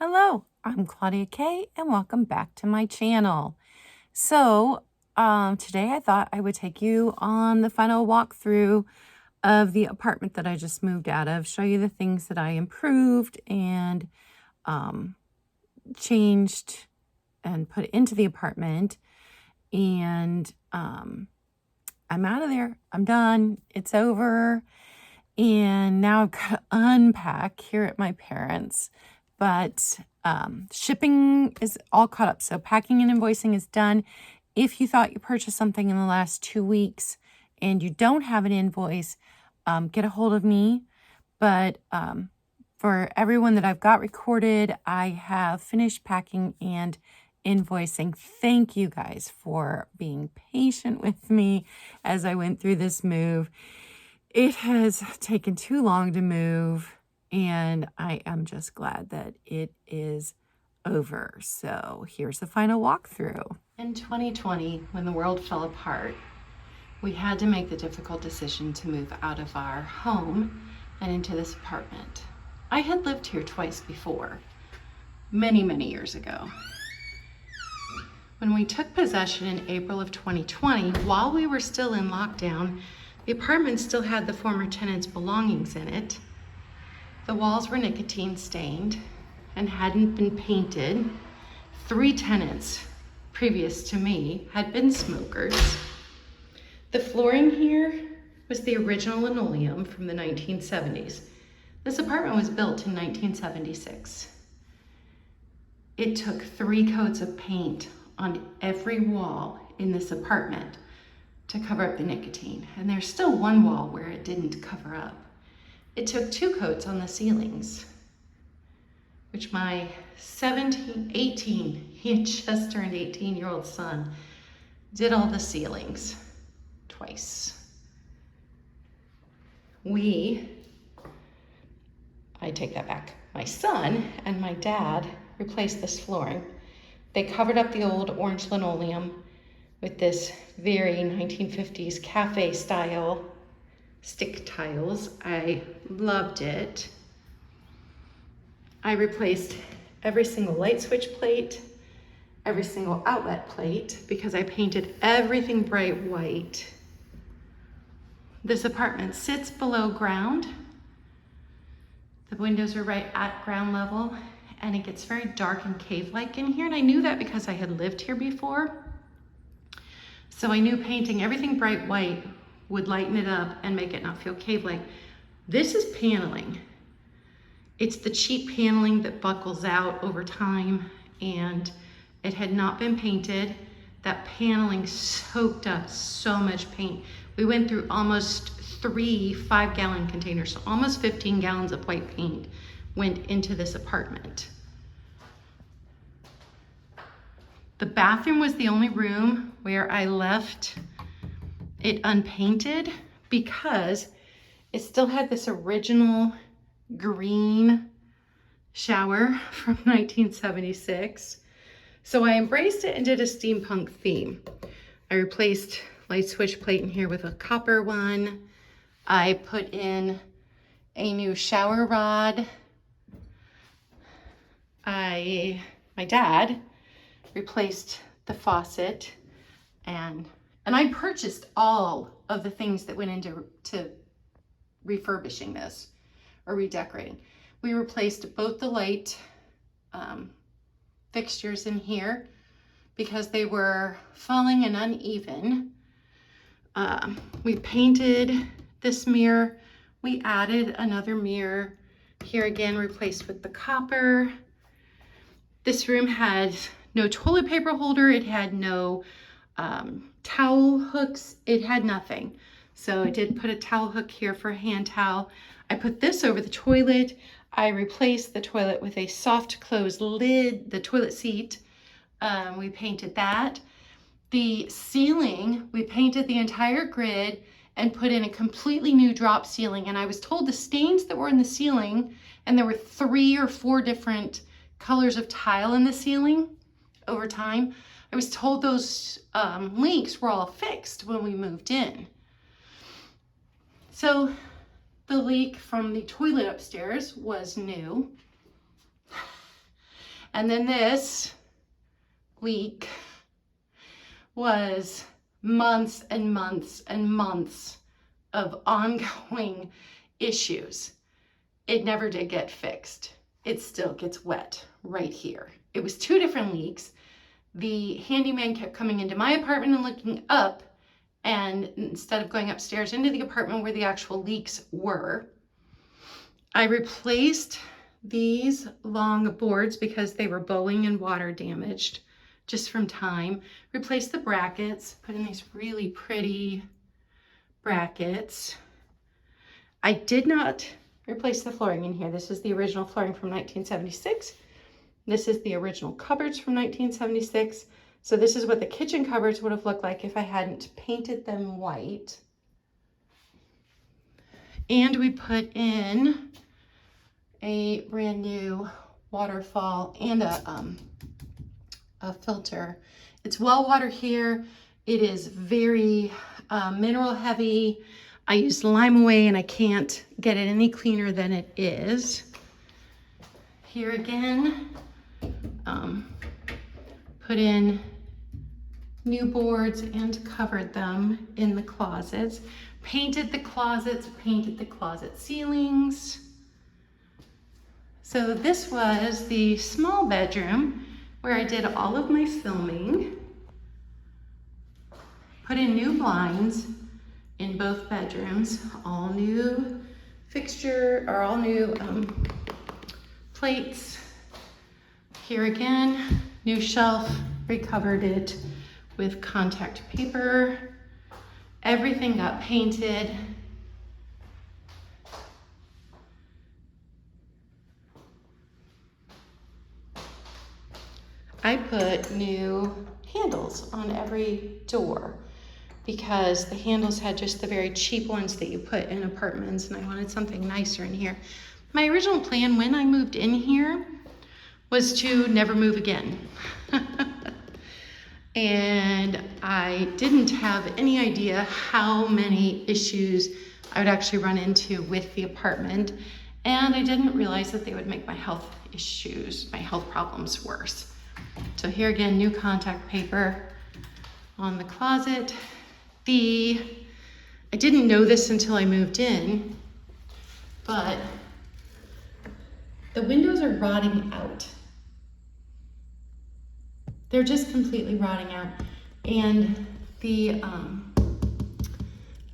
Hello, I'm Claudia Kay, and welcome back to my channel. Today I thought I would take you on the final walkthrough of the apartment that I just moved out of, show you the things that I improved and um, changed and put into the apartment. And I'm out of there. I'm done. It's over. And now I've got to unpack here at my parents'. But shipping is all caught up. So packing and invoicing is done. If you thought you purchased something in the last 2 weeks and you don't have an invoice, get a hold of me. But for everyone that I've got recorded, I have finished packing and invoicing. Thank you guys for being patient with me as I went through this move. It has taken too long to move, and I am just glad that it is over. So here's the final walkthrough. In 2020, when the world fell apart, we had to make the difficult decision to move out of our home and into this apartment. I had lived here twice before, many, many years ago. When we took possession in April of 2020, while we were still in lockdown, the apartment still had the former tenants' belongings in it. The walls were nicotine stained and hadn't been painted. 3 tenants previous to me had been smokers. The flooring here was the original linoleum from the 1970s. This apartment was built in 1976. It took 3 coats of paint on every wall in this apartment to cover up the nicotine. And there's still one wall where it didn't cover up. It took 2 coats on the ceilings, which my 18, he had just turned 18-year-old son, did all the ceilings twice. I take that back. My son and my dad replaced this flooring. They covered up the old orange linoleum with this very 1950s cafe style stick tiles. I loved it. I replaced every single light switch plate, every single outlet plate, because I painted everything bright white. This apartment sits below ground. The windows are right at ground level, and it gets very dark and cave-like in here, and I knew that because I had lived here before. So I knew painting everything bright white would lighten it up and make it not feel cave-like. This is paneling. It's the cheap paneling that buckles out over time, and it had not been painted. That paneling soaked up so much paint. We went through almost 3 5-gallon containers, so almost 15 gallons of white paint went into this apartment. The bathroom was the only room where I left it unpainted because it still had this original green shower from 1976. So I embraced it and did a steampunk theme. I replaced light switch plate in here with a copper one. I put in a new shower rod. My dad replaced the faucet, and I purchased all of the things that went into refurbishing this or redecorating. We replaced both the light fixtures in here because they were falling and uneven. We painted this mirror. We added another mirror here, again replaced with the copper. This room had no toilet paper holder. It had no towel hooks. It had nothing. So I did put a towel hook here for a hand towel. I put this over the toilet. I replaced the toilet with a soft close lid, the toilet seat. We painted that. The ceiling, we painted the entire grid and put in a completely new drop ceiling. And I was told the stains that were in the ceiling, and there were 3 or 4 different colors of tile in the ceiling over time. I was told those leaks were all fixed when we moved in. So the leak from the toilet upstairs was new. And then this leak was months and months and months of ongoing issues. It never did get fixed. It still gets wet right here. It was 2 different leaks. The handyman kept coming into my apartment and looking up, and instead of going upstairs into the apartment where the actual leaks were, I replaced these long boards because they were bowing and water damaged just from time. Replaced the brackets, put in these really pretty brackets. I did not replace the flooring in here. This is the original flooring from 1976. This is the original cupboards from 1976. So this is what the kitchen cupboards would have looked like if I hadn't painted them white. And we put in a brand new waterfall and a filter. It's well water here. It is very mineral heavy. I used Lime Away and I can't get it any cleaner than it is. Here again, put in new boards and covered them in the closets. Painted the closets, painted the closet ceilings. So this was the small bedroom where I did all of my filming. Put in new blinds in both bedrooms, all new fixture, or all new plates. Here again, new shelf, recovered it with contact paper. Everything got painted. I put new handles on every door because the handles had just the very cheap ones that you put in apartments, and I wanted something nicer in here. My original plan when I moved in here was to never move again. And I didn't have any idea how many issues I would actually run into with the apartment, and I didn't realize that they would make my health problems worse. So here again, new contact paper on the closet. I didn't know this until I moved in, but the windows are rotting out. They're just completely rotting out. And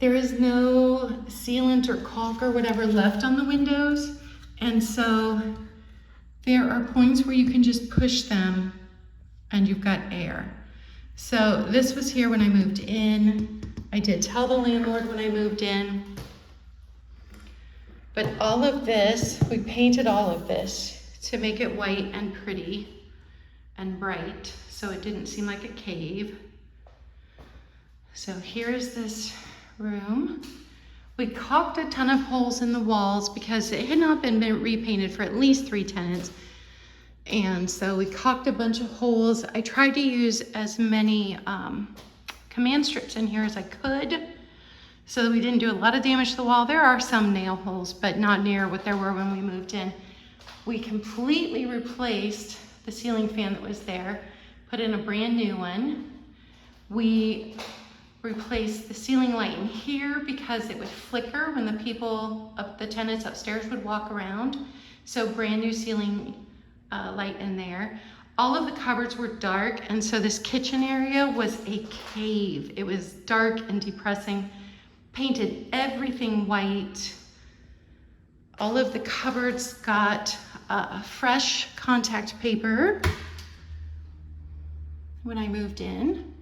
there is no sealant or caulk or whatever left on the windows. And so there are points where you can just push them and you've got air. So this was here when I moved in. I did tell the landlord when I moved in. But all of this, we painted all of this to make it white and pretty and bright, so it didn't seem like a cave. So here's this room. We caulked a ton of holes in the walls because it had not been repainted for at least 3 tenants. And so we caulked a bunch of holes. I tried to use as many command strips in here as I could so that we didn't do a lot of damage to the wall. There are some nail holes, but not near what there were when we moved in. We completely replaced the ceiling fan that was there, put in a brand new one. We replaced the ceiling light in here because it would flicker when the tenants upstairs would walk around. So brand new ceiling light in there. All of the cupboards were dark, and so this kitchen area was a cave. It was dark and depressing. Painted everything white. All of the cupboards got fresh contact paper when I moved in.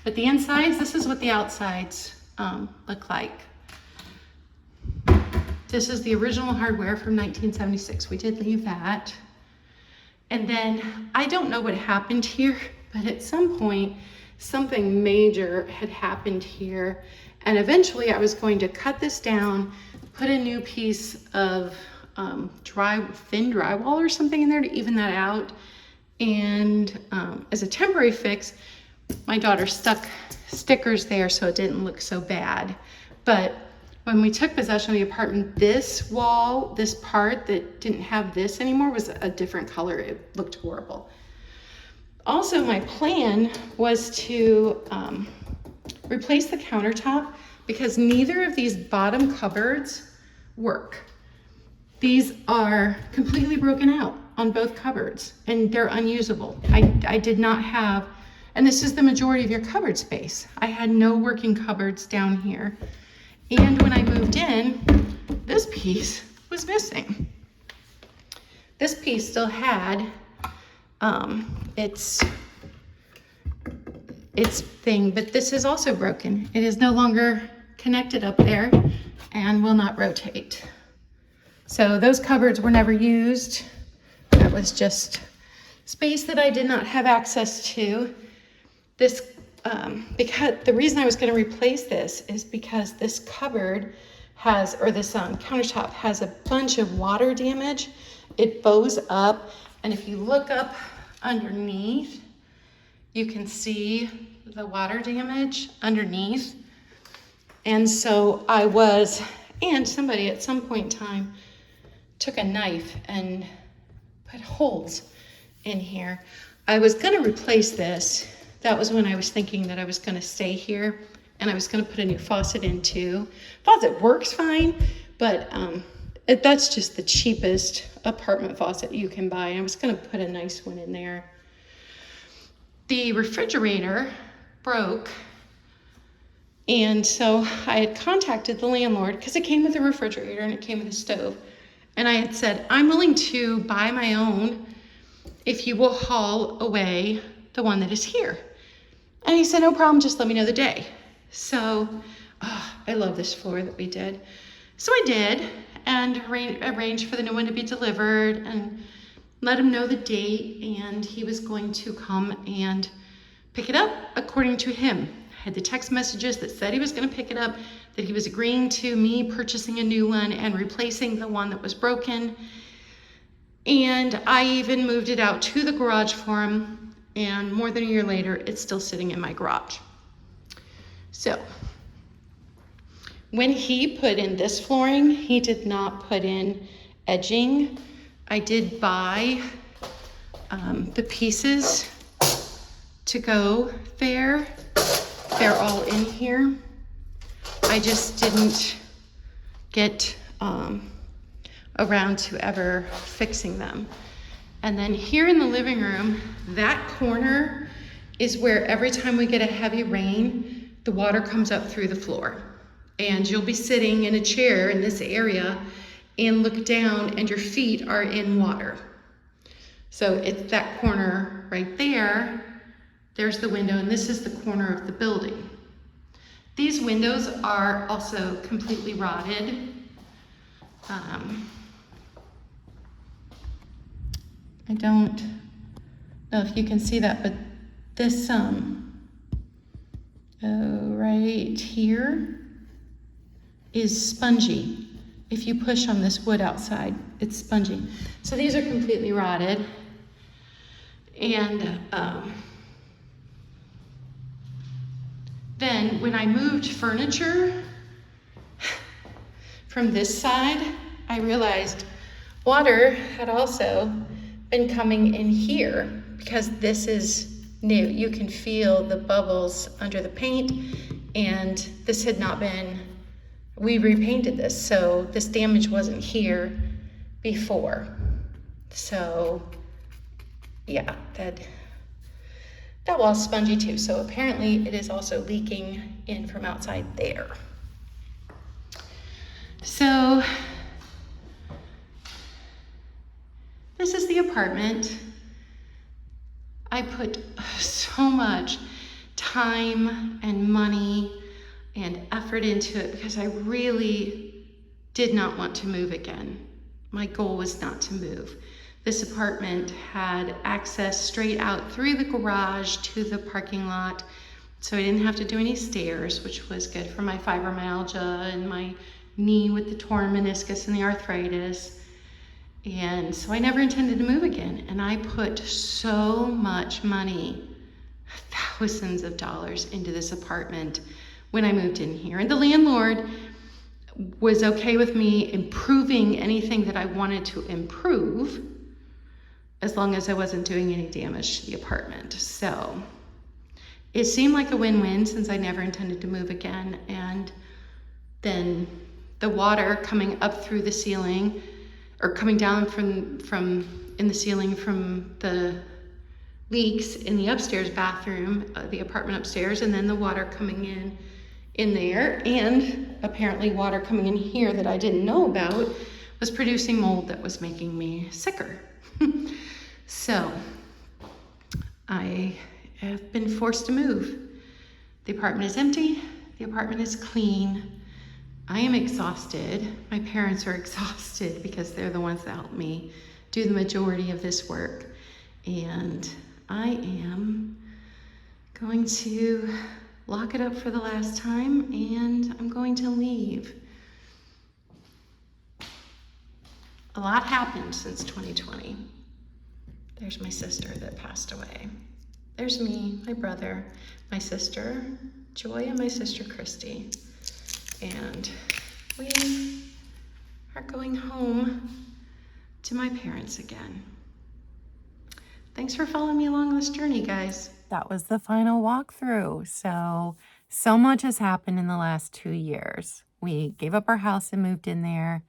But the insides, this is what the outsides look like. This is the original hardware from 1976. We did leave that. And then I don't know what happened here, but at some point, something major had happened here. And eventually I was going to cut this down, put a new piece of thin drywall or something in there to even that out. And as a temporary fix, my daughter stuck stickers there so it didn't look so bad. But when we took possession of the apartment, this wall, this part that didn't have this anymore, was a different color. It looked horrible. Also, my plan was to replace the countertop because neither of these bottom cupboards work. These are completely broken out on both cupboards and they're unusable. I did not have, and this is the majority of your cupboard space. I had no working cupboards down here. And when I moved in, this piece was missing. This piece still had its thing, but this is also broken. It is no longer connected up there and will not rotate. So those cupboards were never used. That was just space that I did not have access to. This, because the reason I was going to replace this is because this cupboard has, or this countertop has a bunch of water damage. It bows up, and if you look up underneath, you can see the water damage underneath. And so and somebody at some point in time took a knife and put holes in here. I was going to replace this. That was when I was thinking that I was going to stay here and I was going to put a new faucet in too. Faucet works fine, but that's just the cheapest apartment faucet you can buy. I was going to put a nice one in there. The refrigerator broke, and so I had contacted the landlord because it came with a refrigerator and it came with a stove. And I had said, I'm willing to buy my own if you will haul away the one that is here. And he said, no problem, just let me know the day. So I love this floor that we did. So I did, and arranged for the new one to be delivered and let him know the date, and he was going to come and pick it up according to him. I had the text messages that said he was going to pick it up, that he was agreeing to me purchasing a new one and replacing the one that was broken. And I even moved it out to the garage for him, and more than a year later, it's still sitting in my garage. So when he put in this flooring, he did not put in edging. I did buy the pieces to go there. They're all in here. I just didn't get around to ever fixing them. And then here in the living room, that corner is where every time we get a heavy rain, the water comes up through the floor. And you'll be sitting in a chair in this area and look down and your feet are in water. So it's that corner right there. There's the window, and this is the corner of the building. These windows are also completely rotted. I don't know if you can see that, but this right here is spongy. If you push on this wood outside, it's spongy. So these are completely rotted. And then when I moved furniture from this side, I realized water had also been coming in here because this is new. You can feel the bubbles under the paint, and this had not been, we repainted this, so this damage wasn't here before. So yeah, that wall's spongy too. So apparently it is also leaking in from outside there. So this is the apartment. I put so much time and money and effort into it because I really did not want to move again. My goal was not to move. This apartment had access straight out through the garage to the parking lot, so I didn't have to do any stairs, which was good for my fibromyalgia and my knee with the torn meniscus and the arthritis. And so I never intended to move again. And I put so much money, thousands of dollars, into this apartment when I moved in here. And the landlord was okay with me improving anything that I wanted to improve, as long as I wasn't doing any damage to the apartment. So it seemed like a win-win, since I never intended to move again. And then the water coming up through the ceiling, or coming down from in the ceiling from the leaks in the upstairs bathroom, the apartment upstairs, and then the water coming in there, and apparently water coming in here that I didn't know about, was producing mold that was making me sicker. So I have been forced to move. The apartment is empty. The apartment is clean. I am exhausted. My parents are exhausted because they're the ones that helped me do the majority of this work. And I am going to lock it up for the last time, and I'm going to leave. A lot happened since 2020. There's my sister that passed away. There's me, my brother, my sister Joy, and my sister Christy. And we are going home to my parents again. Thanks for following me along this journey, guys. That was the final walkthrough. So much has happened in the last 2 years. We gave up our house and moved in there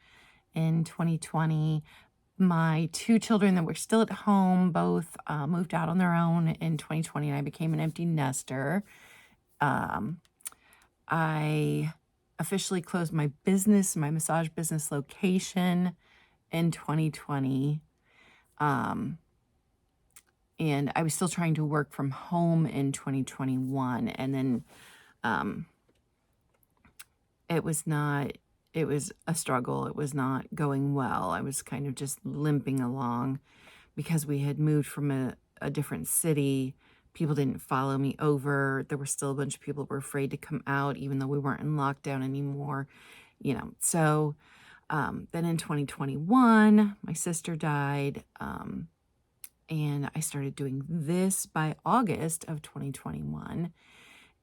in 2020. My 2 children that were still at home both moved out on their own in 2020, and I became an empty nester. I officially closed my business, my massage business location, in 2020. And I was still trying to work from home in 2021. And then it was a struggle. It was not going well. I was kind of just limping along because we had moved from a different city. People didn't follow me over. There were still a bunch of people who were afraid to come out, even though we weren't in lockdown anymore, you know. So then in 2021, my sister died. And I started doing this by August of 2021,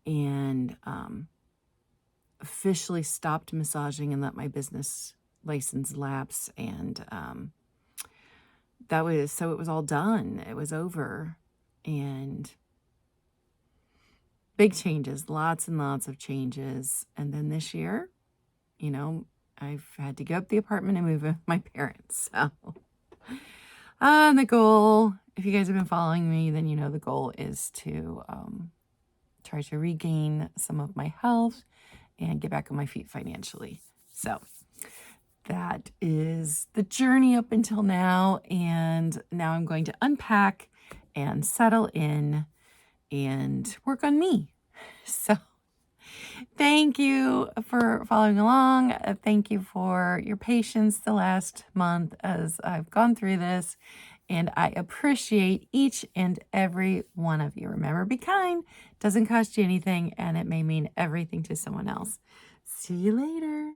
and officially stopped massaging and let my business license lapse. And it was all done. It was over. And big changes, lots and lots of changes. And then this year, you know, I've had to give up the apartment and move in with my parents. So the goal, if you guys have been following me, then you know the goal is to try to regain some of my health and get back on my feet financially. So that is the journey up until now. And now I'm going to unpack and settle in and work on me. So thank you for following along. Thank you for your patience the last month as I've gone through this. And I appreciate each and every one of you. Remember, be kind. Doesn't cost you anything, and it may mean everything to someone else. See you later.